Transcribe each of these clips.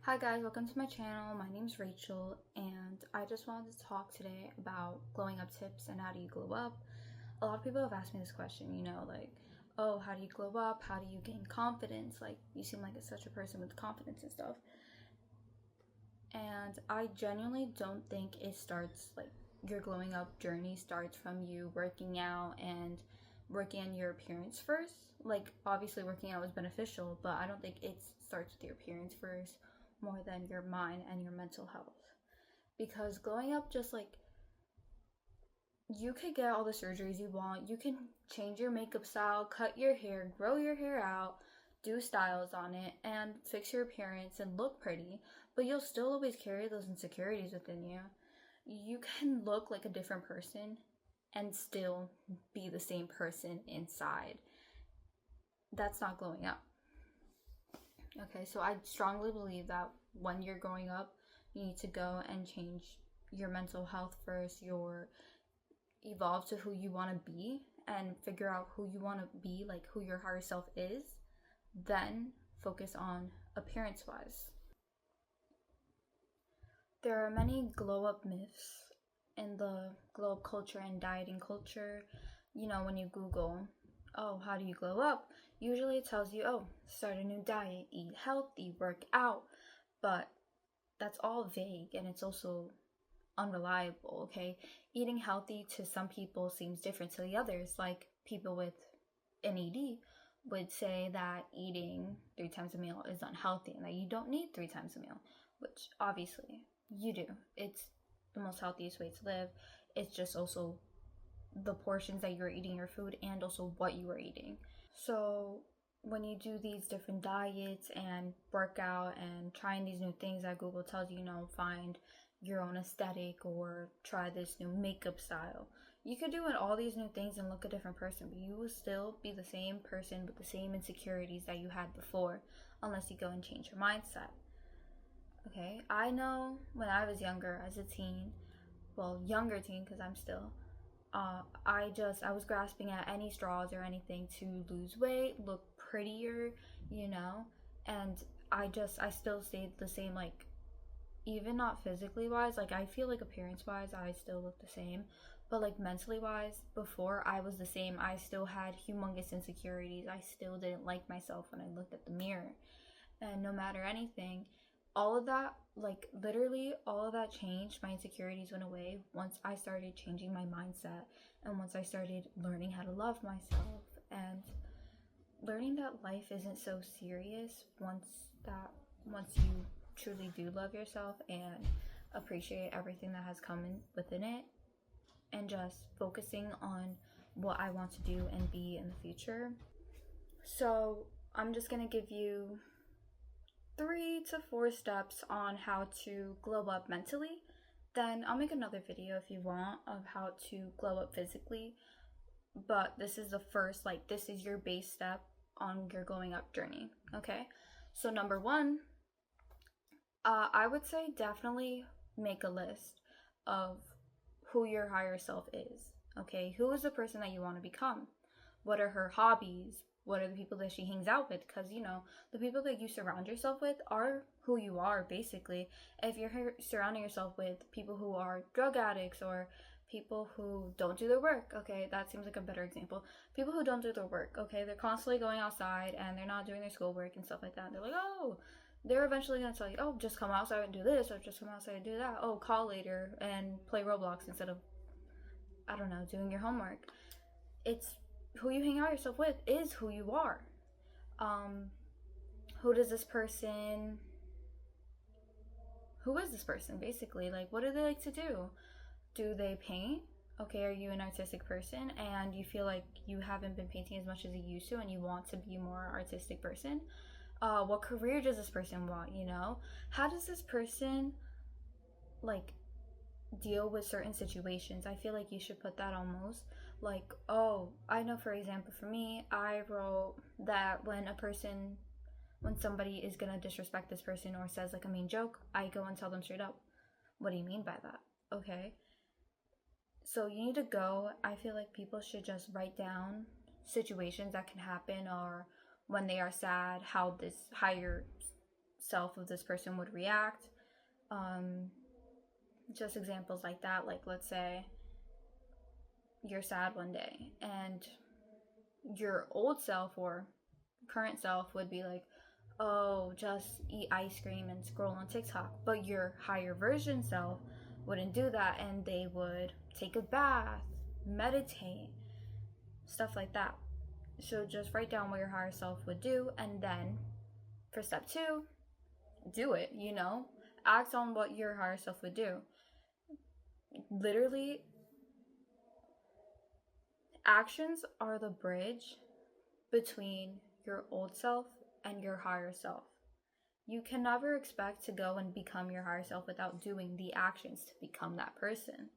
Hi guys, welcome to my channel. My name's Rachel and I just wanted to talk today about glowing up tips and how do you glow up. A lot of people have asked me this question, like, oh, how do you glow up? How do you gain confidence? Like, you seem like such a person with confidence and stuff. And I genuinely don't think it starts, like, your glowing up journey starts from you working out and working on your appearance first. Like, obviously working out is beneficial, but I don't think it starts with your appearance first more than your mind and your mental health. Because glowing up, just like, you could get all the surgeries you want, you can change your makeup style, cut your hair, grow your hair out, do styles on it, and fix your appearance and look pretty, but you'll still always carry those insecurities within you. You can look like a different person and still be the same person inside. That's not glowing up. Okay, so I strongly believe that when you're growing up, you need to go and change your mental health first, evolve to who you want to be and figure out who you want to be, like who your higher self is, then focus on appearance wise. There are many glow up myths in the glow up culture and dieting culture. When you Google, oh, how do you glow up? Usually it tells you, oh, start a new diet, eat healthy, work out. But that's all vague and it's also unreliable, okay? Eating healthy to some people seems different to the others. Like people with an ED would say that eating 3 times a meal is unhealthy and that you don't need 3 times a meal, which obviously you do. It's the most healthiest way to live. It's just also the portions that you're eating your food and also what you are eating. So when you do these different diets and workout and trying these new things that Google tells you, find your own aesthetic or try this new makeup style. You could do all these new things and look a different person, but you will still be the same person with the same insecurities that you had before unless you go and change your mindset. Okay, I know when I was younger as a teen, younger teen because I'm still, I was grasping at any straws or anything to lose weight, look prettier, and I still stayed the same, like, even not physically wise, like, I feel like appearance wise, I still look the same, but like mentally wise, before I was the same, I still had humongous insecurities. I still didn't like myself when I looked at the mirror. And no matter anything, all of that, like literally all of that changed. My insecurities went away once I started changing my mindset and once I started learning how to love myself and learning that life isn't so serious once you truly do love yourself and appreciate everything that has come in within it and just focusing on what I want to do and be in the future. So I'm just gonna give you 3 to 4 steps on how to glow up mentally. Then I'll make another video if you want of how to glow up physically. But this is the first, like, this is your base step on your glowing up journey, okay? So number 1, I would say definitely make a list of who your higher self is, okay? Who is the person that you want to become? What are her hobbies? What are the people that she hangs out with? Because, the people that you surround yourself with are who you are, basically. If you're surrounding yourself with people who are drug addicts or people who don't do their work, okay, that seems like a better example. People who don't do their work, okay, they're constantly going outside and they're not doing their schoolwork and stuff like that. And they're like, oh, they're eventually going to tell you, oh, just come outside and do this or just come outside and do that. Oh, call later and play Roblox instead of, I don't know, doing your homework. It's who you hang out yourself with is who you are. Who is this person, basically? Like, what do they like to do? Do they paint? Okay, are you an artistic person and you feel like you haven't been painting as much as you used to and you want to be a more artistic person? What career does this person want, How does this person, like, deal with certain situations? I feel like you should put that almost like, oh, I know, for example, for me, I wrote that when somebody is gonna disrespect this person or says like a mean joke, I go and tell them straight up, what do you mean by that? Okay, so you need to go. I feel like people should just write down situations that can happen or when they are sad, how this higher self of this person would react. Just examples like that. Like, let's say you're sad one day and your old self or current self would be like, oh, just eat ice cream and scroll on TikTok. But your higher version self wouldn't do that, and they would take a bath, meditate, stuff like that. So just write down what your higher self would do, and then for step 2, do it, act on what your higher self would do. Literally, actions are the bridge between your old self and your higher self. You can never expect to go and become your higher self without doing the actions to become that person.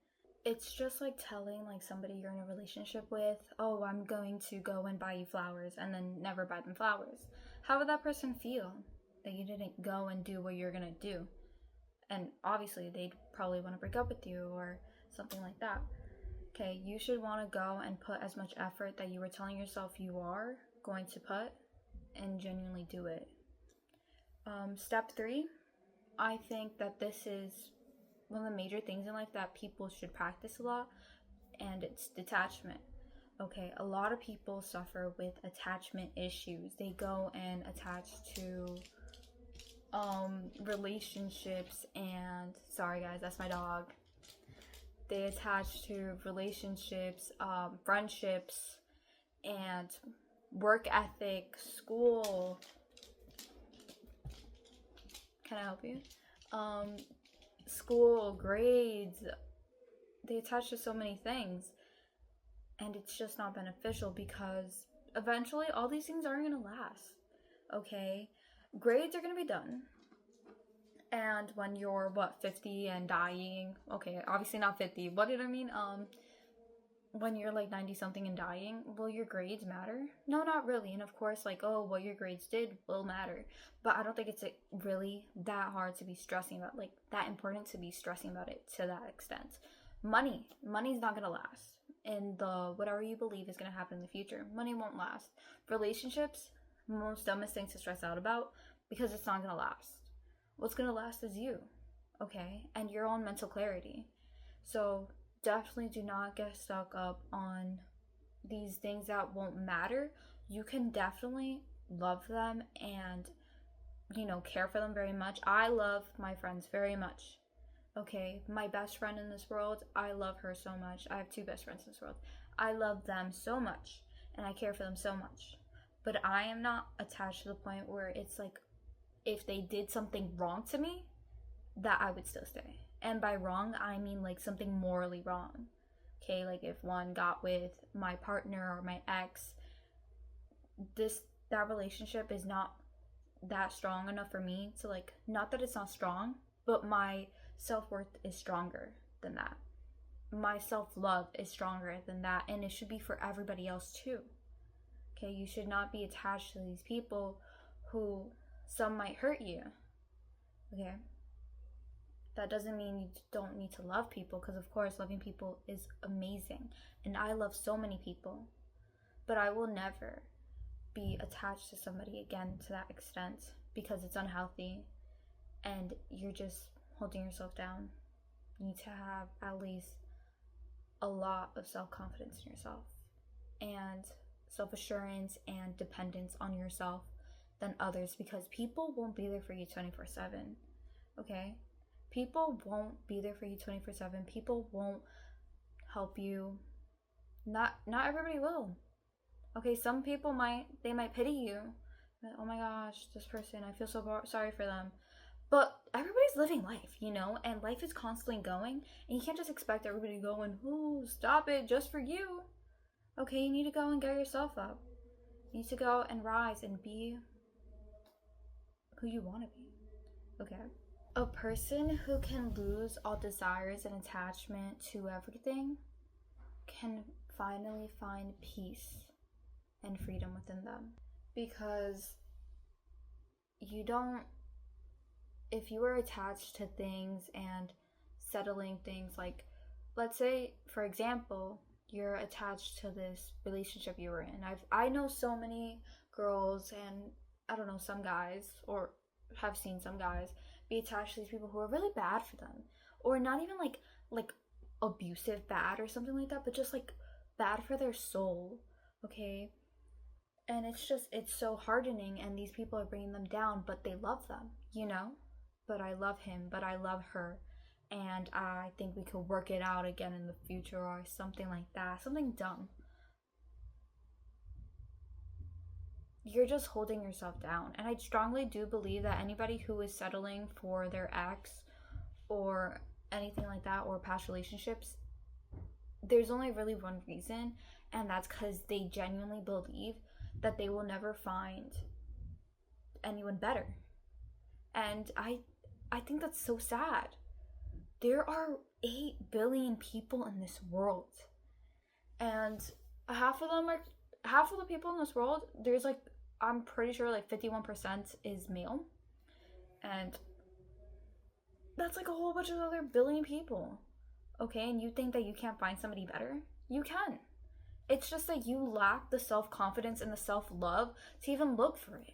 It's just like telling like somebody you're in a relationship with, oh, I'm going to go and buy you flowers, and then never buy them flowers. How would that person feel that you didn't go and do what you're gonna do? And obviously they'd probably want to break up with you or something like that. Okay, you should want to go and put as much effort that you were telling yourself you are going to put, and genuinely do it. Step 3, I think that this is one of the major things in life that people should practice a lot, and it's detachment. Okay, a lot of people suffer with attachment issues. They go and attach to relationships, and sorry guys, that's my dog. They attach to relationships, friendships, and work ethic, school. Can I help you? School, grades. They attach to so many things, and it's just not beneficial, because eventually all these things aren't gonna last. Okay, grades are gonna be done, and when you're 50 and dying, okay, obviously not 50, what did I mean? When you're like 90 something and dying, will your grades matter? No, not really. And of course, like, oh, what your grades did will matter, but I don't think it's really that hard to be stressing about, like that important to be stressing about it to that extent. Money's not gonna last, and the whatever you believe is gonna happen in the future, money won't last. Relationships, most dumbest thing to stress out about, because it's not gonna last. What's gonna last is you, okay, and your own mental clarity. So definitely do not get stuck up on these things that won't matter. You can definitely love them and care for them very much. I love my friends very much. Okay, my best friend in this world, I love her so much. I have 2 best friends in this world. I love them so much and I care for them so much. But I am not attached to the point where it's like, if they did something wrong to me, that I would still stay. And by wrong, I mean like something morally wrong. Okay, like if one got with my partner or my ex, that relationship is not that strong enough for me to, like, not that it's not strong, but my self-worth is stronger than that. My self-love is stronger than that, and it should be for everybody else too. Okay, you should not be attached to these people who some might hurt you. Okay, that doesn't mean you don't need to love people, because of course loving people is amazing, and I love so many people, but I will never be attached to somebody again to that extent, because it's unhealthy and you're just holding yourself down. You need to have at least a lot of self-confidence in yourself and self-assurance and dependence on yourself than others, because people won't be there for you 24/7. Okay, people won't be there for you 24/7. People won't help you. Not everybody will. Okay, some people might pity you. Oh my gosh, this person, I feel so sorry for them. But everybody's living life, and life is constantly going, and you can't just expect everybody to go and, oh, stop it just for you. Okay, you need to go and get yourself up. You need to go and rise and be who you want to be. Okay? A person who can lose all desires and attachment to everything can finally find peace and freedom within them. Because if you are attached to things and settling things, like, let's say, for example, you're attached to this relationship you were in. I know so many girls, and I don't know, some guys, or have seen some guys be attached to these people who are really bad for them, or not even like abusive bad or something like that, but just like bad for their soul. Okay, and it's so hardening, and these people are bringing them down, but they love them, you know. But I love him, but I love her, and I think we could work it out again in the future, or something like that, something dumb. You're just holding yourself down. And I strongly do believe that anybody who is settling for their ex or anything like that, or past relationships, there's only really one reason, and that's because they genuinely believe that they will never find anyone better. And I think that's so sad. There are 8 billion people in this world, and half of them are half of the people in this world, there's like, I'm pretty sure like 51% is male, and that's like a whole bunch of other billion people. Okay, and you think that you can't find somebody better? You can. It's just that you lack the self-confidence and the self-love to even look for it.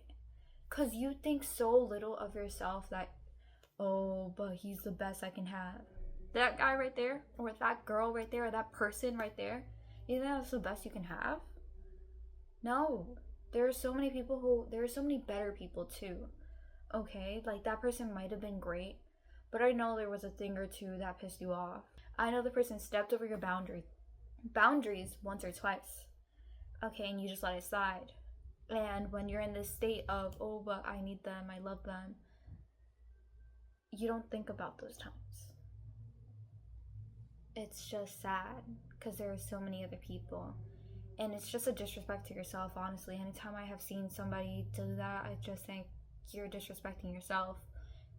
Because you think so little of yourself that, oh, but he's the best I can have. That guy right there, or that girl right there, or that person right there, you think that's the best you can have? No. There are so many people there are so many better people too. Okay, like that person might have been great, but I know there was a thing or two that pissed you off. I know the person stepped over your boundaries once or twice. Okay, and you just let it slide. And when you're in this state of, oh, but I need them, I love them, you don't think about those times. It's just sad because there are so many other people. And it's just a disrespect to yourself, honestly. Anytime I have seen somebody do that, I just think you're disrespecting yourself.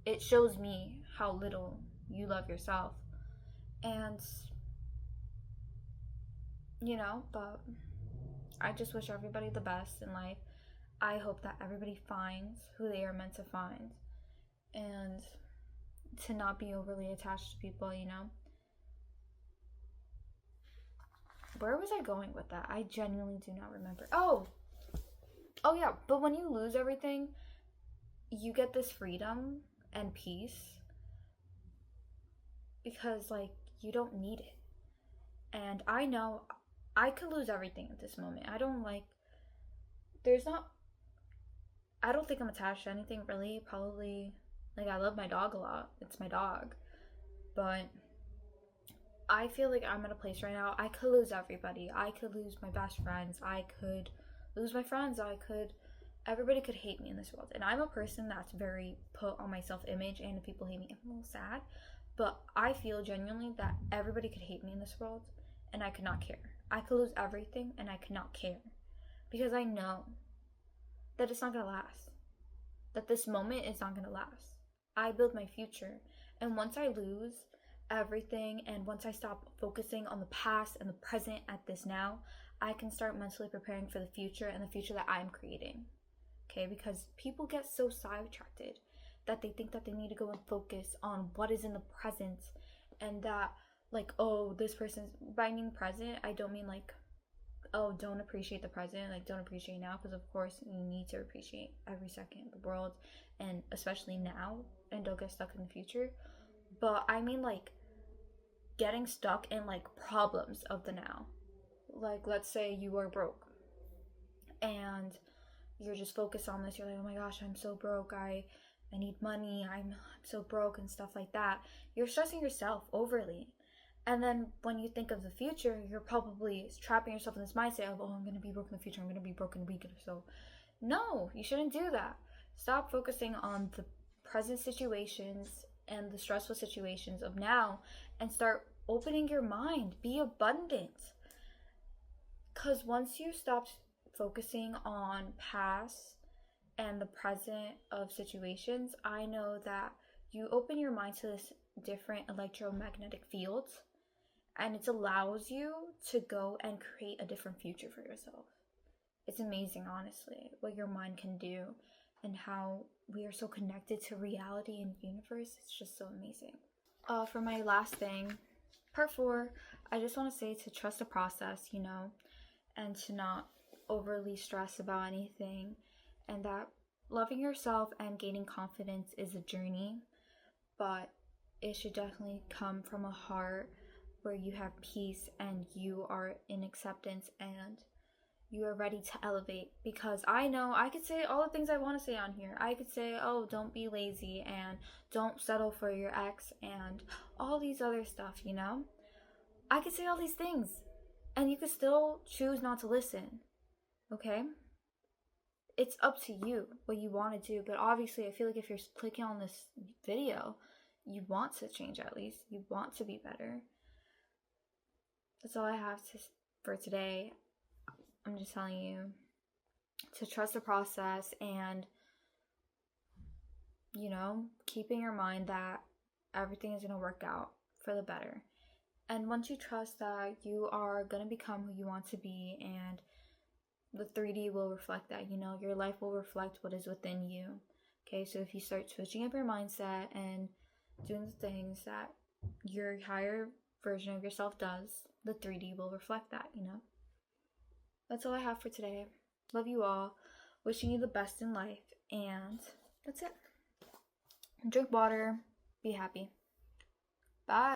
It shows me how little you love yourself. And, but I just wish everybody the best in life. I hope that everybody finds who they are meant to find, and to not be overly attached to people, Where was I going with that? I genuinely do not remember. Oh yeah, but when you lose everything, you get this freedom and peace because, like, you don't need it. And I know I could lose everything at this moment. I don't think I'm attached to anything really. Probably, like, I love my dog a lot. It's my dog. But I feel like I'm at a place right now. I could lose everybody. I could lose my best friends. I could lose my friends. Everybody could hate me in this world. And I'm a person that's very put on my self-image, and if people hate me, I'm a little sad. But I feel genuinely that everybody could hate me in this world, and I could not care. I could lose everything, and I could not care. Because I know that it's not going to last. That this moment is not going to last. I build my future. And once I lose everything, and once I stop focusing on the past and the present at this now, I can start mentally preparing for the future, and the future that I'm creating. Okay, because people get so sidetracked that they think that they need to go and focus on what is in the present, and that, like, oh, this person's, by mean present, I don't mean like, oh, don't appreciate the present, like, don't appreciate now, because of course you need to appreciate every second of the world, and especially now, and don't get stuck in the future. But I mean, like, getting stuck in, like, problems of the now. Like, let's say you are broke and you're just focused on this. You're like, oh my gosh, I'm so broke. I need money. I'm so broke and stuff like that. You're stressing yourself overly. And then when you think of the future, you're probably trapping yourself in this mindset of, oh, I'm going to be broke in the future. I'm going to be broke in a week or so. No, you shouldn't do that. Stop focusing on the present situations and the stressful situations of now, and start opening your mind. Be abundant. Because once you stop focusing on past and the present of situations, I know that you open your mind to this different electromagnetic field, and it allows you to go and create a different future for yourself. It's amazing, honestly, what your mind can do, and how we are so connected to reality and universe. It's just so amazing. For my last thing, part 4, I just want to say to trust the process, and to not overly stress about anything, and that loving yourself and gaining confidence is a journey, but it should definitely come from a heart where you have peace and you are in acceptance and you are ready to elevate. Because I know I could say all the things I want to say on here. I could say, oh, don't be lazy and don't settle for your ex and all these other stuff, you know? I could say all these things and you could still choose not to listen, okay? It's up to you what you want to do, but obviously I feel like if you're clicking on this video, you want to change at least. You want to be better. That's all I have for today. I'm just telling you to trust the process and, you know, keep in your mind that everything is going to work out for the better. And once you trust that you are going to become who you want to be, and the 3D will reflect that, you know, your life will reflect what is within you. Okay, so if you start switching up your mindset and doing the things that your higher version of yourself does, the 3D will reflect that, you know. That's all I have for today. Love you all. Wishing you the best in life. And that's it. Drink water. Be happy. Bye.